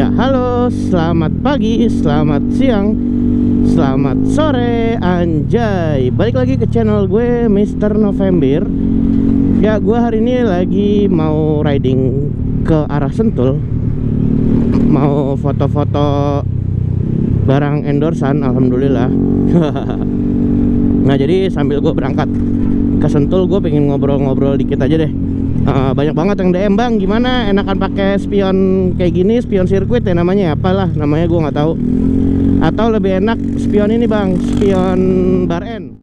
Ya halo, selamat pagi, selamat siang, selamat sore, anjay. Balik lagi ke channel gue, Mr. November. Ya, gue hari ini lagi mau riding ke arah Sentul, mau foto-foto barang endorsan, alhamdulillah. Nah, jadi sambil gue berangkat ke Sentul, gue pengen ngobrol-ngobrol dikit aja deh. Banyak banget yang DM, bang, gimana enakan pakai spion kayak gini, spion sirkuit ya namanya, apalah namanya, gue nggak tahu. Atau lebih enak spion ini, bang, spion bar N.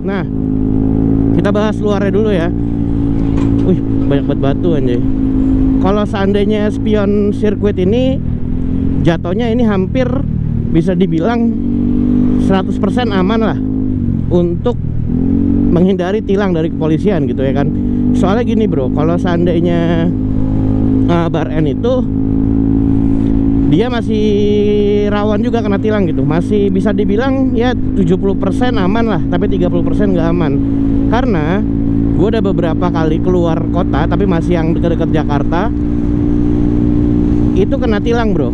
Nah, kita bahas luarnya dulu ya. Wih, banyak banget batu anjay. Kalau seandainya spion sirkuit ini jatuhnya ini hampir bisa dibilang 100% aman lah untuk menghindari tilang dari kepolisian gitu ya kan. Soalnya gini bro, kalau seandainya bar N itu dia masih rawan juga kena tilang gitu, masih bisa dibilang ya 70% aman lah, tapi 30% nggak aman. Karena gue udah beberapa kali keluar kota, tapi masih yang dekat-dekat Jakarta, itu kena tilang bro,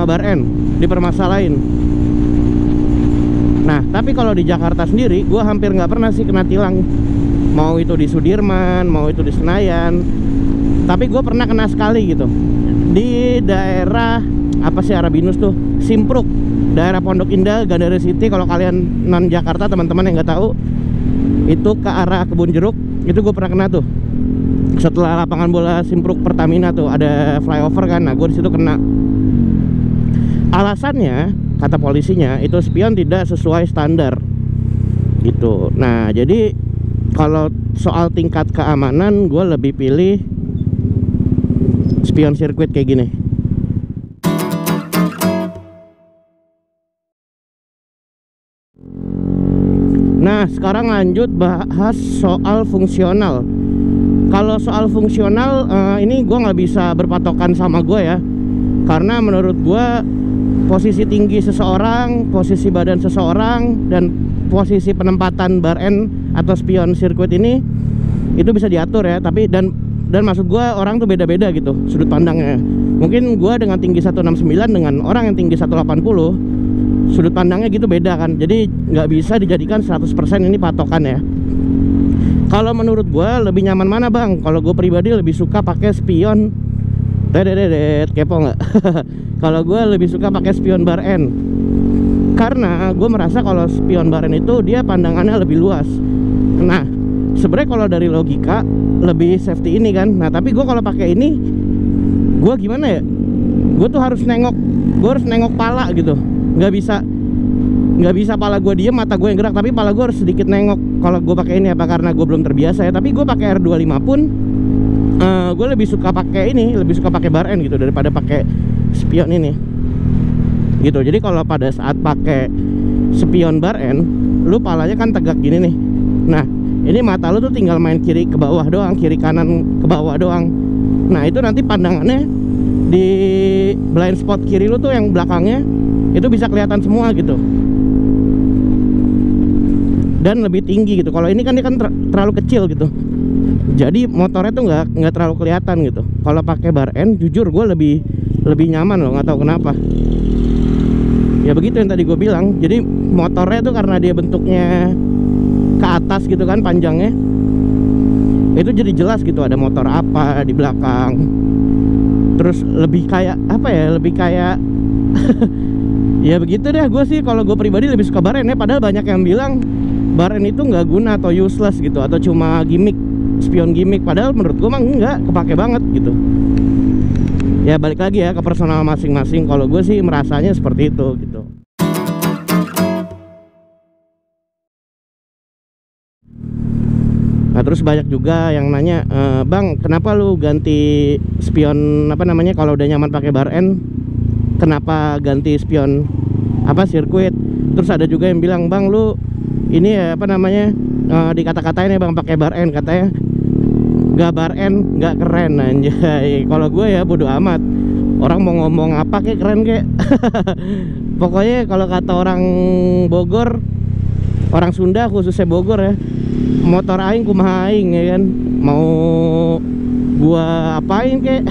bar N dipermasalahin. Nah, tapi kalau di Jakarta sendiri, gue hampir nggak pernah sih kena tilang. Mau itu di Sudirman, mau itu di Senayan. Tapi gue pernah kena sekali gitu. Di daerah, apa sih, Arabinus tuh, Simpruk, daerah Pondok Indah, Gandaria City. Kalau kalian non Jakarta, teman-teman yang nggak tahu, itu ke arah Kebun Jeruk, itu gue pernah kena tuh. Setelah lapangan bola Simpruk Pertamina tuh, ada flyover kan, nah gue di situ kena. Alasannya, kata polisinya, itu spion tidak sesuai standar gitu. Nah, jadi kalau soal tingkat keamanan, gue lebih pilih spion sirkuit kayak gini. Nah, sekarang lanjut bahas soal fungsional. Kalau soal fungsional, ini gue nggak bisa berpatokan sama gue ya, karena menurut gue posisi tinggi seseorang, posisi badan seseorang, dan posisi penempatan bar N atau spion sirkuit ini itu bisa diatur ya. Tapi dan maksud gue, orang tuh beda-beda gitu sudut pandangnya. Mungkin gue dengan tinggi 169 dengan orang yang tinggi 180, sudut pandangnya gitu beda kan. Jadi nggak bisa dijadikan 100% ini patokan ya. Kalau menurut gue lebih nyaman mana bang? Kalau gue pribadi lebih suka pakai spion kepo nggak? Kalau gue lebih suka pakai spion bar N, karena gue merasa kalau spion bar N itu dia pandangannya lebih luas. Nah, sebenarnya kalau dari logika lebih safety ini kan. Nah, tapi gue kalau pakai ini, gue gimana ya? Gue tuh harus nengok pala gitu. Nggak bisa pala gue diem, mata gue yang gerak, tapi pala gue harus sedikit nengok. Kalau gue pakai ini, apa karena gue belum terbiasa ya? Tapi gue pakai R25 pun gue lebih suka pakai ini, lebih suka pakai bar N gitu daripada pakai spion ini gitu. Jadi kalau pada saat pakai spion bar N, lu palanya kan tegak gini nih. Nah, ini mata lu tuh tinggal main kiri ke bawah doang, kiri kanan ke bawah doang. Nah, itu nanti pandangannya di blind spot kiri lu tuh yang belakangnya itu bisa kelihatan semua gitu, dan lebih tinggi gitu. Kalau ini kan dia kan terlalu kecil gitu, jadi motornya tuh nggak terlalu kelihatan gitu. Kalau pakai bar N, jujur gue lebih nyaman loh, nggak tahu kenapa. Ya begitu yang tadi gue bilang. Jadi motornya tuh karena dia bentuknya ke atas gitu kan, panjangnya, itu jadi jelas gitu ada motor apa di belakang. Terus lebih kayak apa ya? Lebih kayak ya begitu deh. Gue sih kalau gue pribadi lebih suka bar N ya. Padahal banyak yang bilang bar N itu nggak guna atau useless gitu, atau cuma gimmick, spion gimmick. Padahal menurut gue mah enggak, kepake banget gitu. Ya balik lagi ya ke personal masing-masing. Kalau gue sih merasanya seperti itu gitu. Nah, terus banyak juga yang nanya, bang, kenapa lu ganti spion apa namanya, kalau udah nyaman pakai bar N, kenapa ganti spion apa sirkuit? Terus ada juga yang bilang, bang, lu ini ya apa namanya, dikata-katain ya bang pakai bar N, katanya nggak bar N nggak keren anjay. Kalau gue ya bodo amat, orang mau ngomong apa kayak keren kayak pokoknya kalau kata orang Bogor, orang Sunda khususnya Bogor ya, motor aing kumaha aing ya kan. Mau gua apain kek.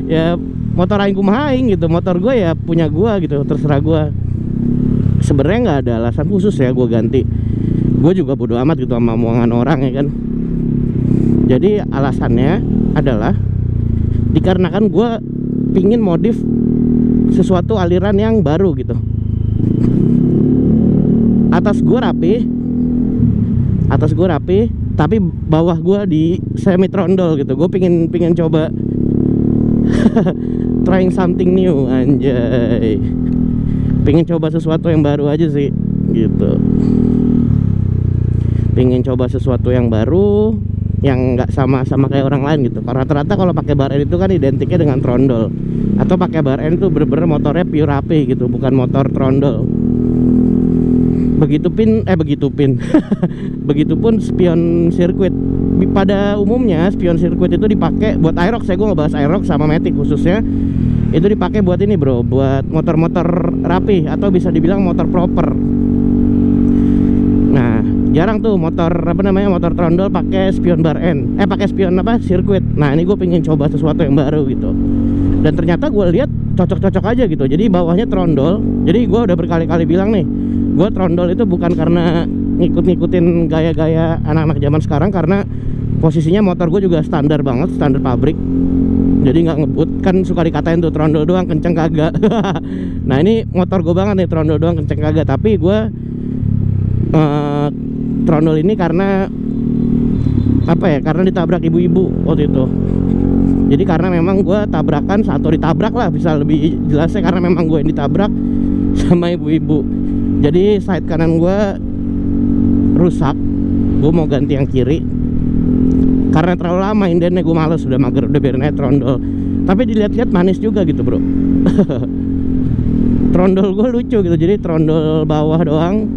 Ya motor aing kumaha aing gitu, motor gua ya punya gua gitu, terserah gua. Sebenarnya nggak ada alasan khusus ya gua ganti. Gua juga bodo amat gitu sama omongan orang ya kan. Jadi alasannya adalah dikarenakan gua pingin modif sesuatu aliran yang baru gitu. Atas gua rapi, tapi bawah gua di semi trondol gitu. Gue pingin coba trying something new, anjay. Pingin coba sesuatu yang baru aja sih gitu. Pingin coba sesuatu yang baru, yang nggak sama kayak orang lain gitu. Karena rata-rata kalau pakai bar N itu kan identiknya dengan trondol, atau pakai bar N itu bener-bener motornya pure rapi gitu, bukan motor trondol. Begitupun spion sirkuit. Pada umumnya spion sirkuit itu dipakai buat Aerox ya, gue ngebahas Aerox sama Matic khususnya. Itu dipakai buat ini bro, buat motor-motor rapi atau bisa dibilang motor proper. Nah, jarang tuh motor motor trondol pakai spion bar N, pakai spion sirkuit. Nah, ini gue pengen coba sesuatu yang baru gitu. Dan ternyata gue lihat cocok-cocok aja gitu. Jadi bawahnya trondol. Jadi gue udah berkali-kali bilang nih, gue trondol itu bukan karena ngikutin gaya-gaya anak-anak zaman sekarang, karena posisinya motor gue juga standar banget, standar pabrik. Jadi nggak ngebut, kan suka dikatain tuh trondol doang kenceng kagak. Nah ini motor gue banget nih, trondol doang kenceng kagak. Tapi gue trondol ini karena karena ditabrak ibu-ibu waktu itu. Jadi karena memang gue tabrakan atau ditabrak lah, bisa lebih jelasnya karena memang gue yang ditabrak sama ibu-ibu. Jadi side kanan gue rusak, gue mau ganti yang kiri. Karena terlalu lama indennya, gue males, udah mager, udah biarin aja trondol. Tapi dilihat-lihat manis juga gitu bro. Trondol gue lucu gitu, jadi trondol bawah doang,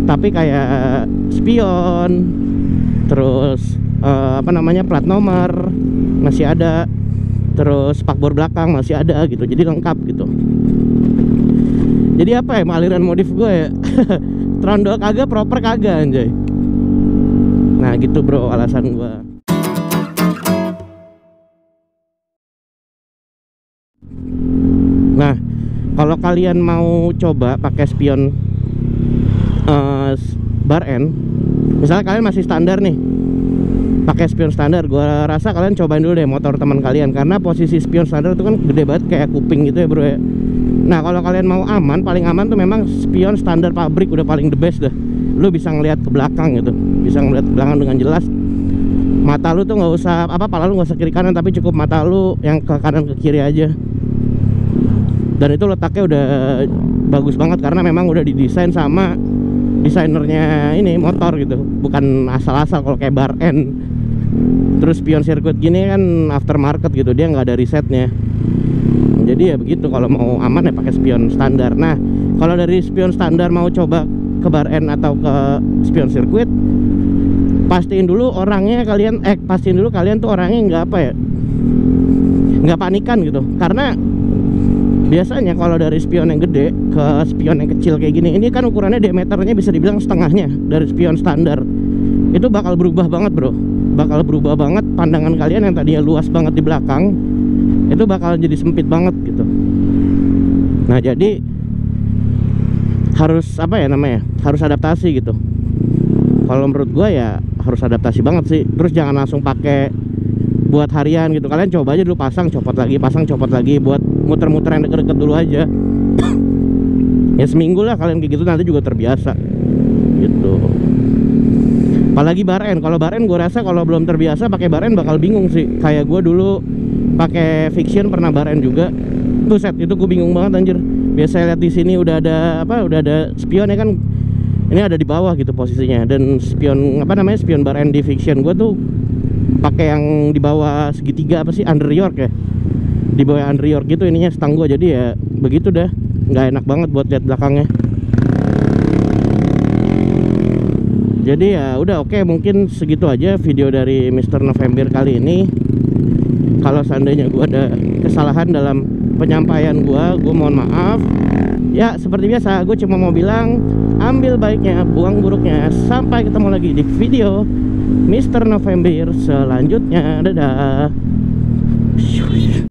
tapi kayak spion, terus plat nomor masih ada, terus spakbor belakang masih ada gitu, jadi lengkap gitu. Jadi aliran modif gue ya. Trondol kagak, proper kagak anjay. Nah gitu bro alasan gue. Nah kalau kalian mau coba pakai spion bar N, misalnya kalian masih standar nih, pakai spion standar, gua rasa kalian cobain dulu deh motor teman kalian, karena posisi spion standar itu kan gede banget kayak kuping gitu ya bro ya. Nah kalau kalian mau aman, paling aman tuh memang spion standar pabrik, udah paling the best dah. Lu bisa ngelihat ke belakang gitu, bisa ngelihat ke belakang dengan jelas. Mata lu tuh nggak usah pala lu nggak usah kiri kanan, tapi cukup mata lu yang ke kanan ke kiri aja. Dan itu letaknya udah bagus banget karena memang udah didesain sama desainernya ini motor gitu, bukan asal-asal. Kalau kayak bar N terus spion sirkuit gini kan aftermarket gitu, dia nggak ada risetnya. Jadi ya begitu, kalau mau aman ya pakai spion standar. Nah kalau dari spion standar mau coba ke bar N atau ke spion sirkuit, pastiin dulu kalian tuh orangnya nggak panikan gitu. Karena biasanya kalau dari spion yang gede ke spion yang kecil kayak gini, ini kan ukurannya diameternya bisa dibilang setengahnya dari spion standar. Itu bakal berubah banget bro, bakal berubah banget pandangan kalian yang tadinya luas banget di belakang, itu bakal jadi sempit banget gitu. Nah jadi harus harus adaptasi gitu. Kalau menurut gua ya harus adaptasi banget sih. Terus jangan langsung pakai buat harian gitu. Kalian coba aja dulu, pasang copot lagi, buat muter-muter yang deket-deket dulu aja. Ya seminggu lah kalian kayak gitu, nanti juga terbiasa gitu. Apalagi bar N. Kalau bar N gue rasa kalau belum terbiasa pakai bar N bakal bingung sih. Kayak gue dulu pakai Fiction pernah bar N juga. Buset, itu gue bingung banget anjir. Biasa lihat di sini udah ada spion ya kan. Ini ada di bawah gitu posisinya. Dan spion spion bar N di Fiction gue tuh pakai yang di bawah segitiga under York ya, di bawah under York gitu ininya stang gua. Jadi ya begitu dah, nggak enak banget buat lihat belakangnya. Jadi ya udah oke, mungkin segitu aja video dari Mr. November kali ini. Kalau seandainya gua ada kesalahan dalam penyampaian gua mohon maaf ya. Seperti biasa gue cuma mau bilang, ambil baiknya, buang buruknya. Sampai ketemu lagi di video Mr. November selanjutnya. Dadah.